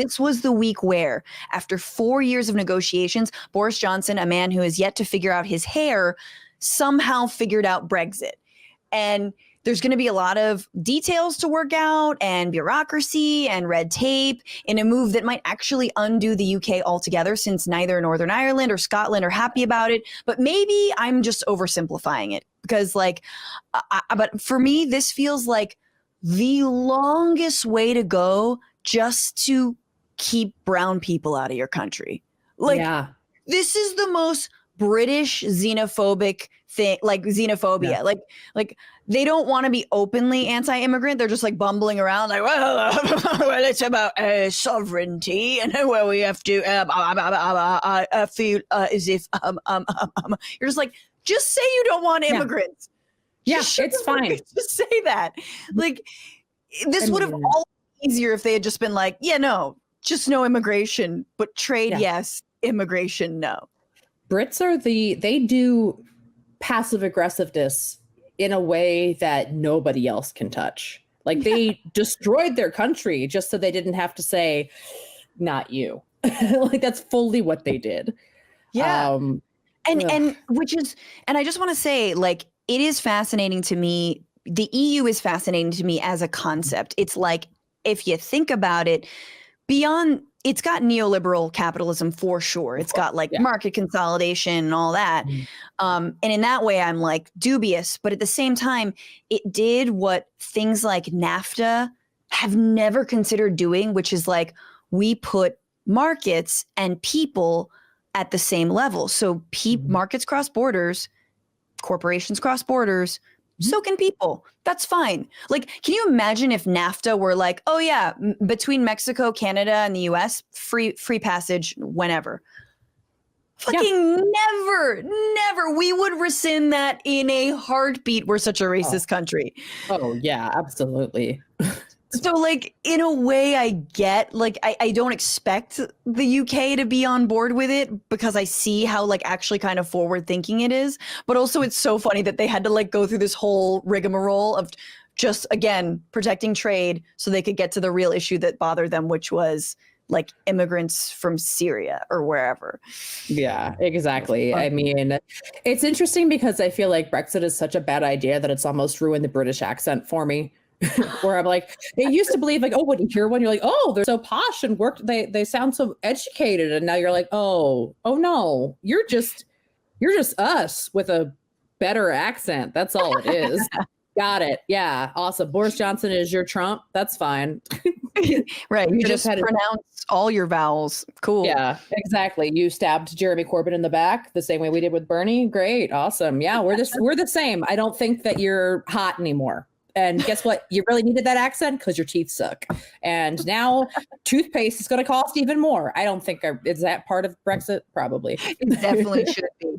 this was the week where, after 4 years of negotiations, Boris Johnson, a man who has yet to figure out his hair, somehow figured out Brexit. And there's going to be a lot of details to work out and bureaucracy and red tape in a move that might actually undo the UK altogether, since neither Northern Ireland or Scotland are happy about it. But maybe I'm just oversimplifying it, because but for me, this feels like the longest way to go just to keep brown people out of your country. This is the most British xenophobic thing, like xenophobia. Yeah. Like they don't want to be openly anti-immigrant. They're just like bumbling around like, well, it's about sovereignty and where we have to feel as if you're just like, just say you don't want immigrants. Yeah, it's fine. Just say that. Like, this would have all been easier if they had just been like, yeah, no, just no immigration, but trade, yes, immigration, no. Brits they do passive aggressiveness in a way that nobody else can touch. Like, they destroyed their country just so they didn't have to say, not you. Like, that's fully what they did. Yeah. And I just want to say, like, it is fascinating to me. The EU is fascinating to me as a concept. It's like, if you think about it, beyond, it's got neoliberal capitalism for sure. It's got like market consolidation and all that. And in that way, I'm like dubious. But at the same time, it did what things like NAFTA have never considered doing, which is like, we put markets and people at the same level. So markets cross borders, corporations cross borders, so can people. That's fine. Like, can you imagine if NAFTA were like, oh yeah, between Mexico, Canada, and the US, free passage whenever? Fucking never. We would rescind that in a heartbeat. We're such a racist country. Oh yeah, absolutely. So, like, in a way, I get, like, I don't expect the UK to be on board with it, because I see how, like, actually kind of forward thinking it is. But also, it's so funny that they had to, like, go through this whole rigmarole of just, again, protecting trade so they could get to the real issue that bothered them, which was, like, immigrants from Syria or wherever. Yeah, exactly. I mean, it's interesting because I feel like Brexit is such a bad idea that it's almost ruined the British accent for me. Where I'm like, they used to believe like, oh, when you hear one, you're like, oh, they're so posh and they sound so educated, and now you're like, oh no, you're just us with a better accent. That's all it is. Got it. Yeah, awesome. Boris Johnson is your Trump. That's fine. Right. You just pronounce all your vowels. Cool. Yeah, exactly. You stabbed Jeremy Corbyn in the back the same way we did with Bernie. Great. Awesome. Yeah, we're the same. I don't think that you're hot anymore. And guess what? You really needed that accent because your teeth suck. And now toothpaste is going to cost even more. I don't think is that part of Brexit? Probably. It definitely should be.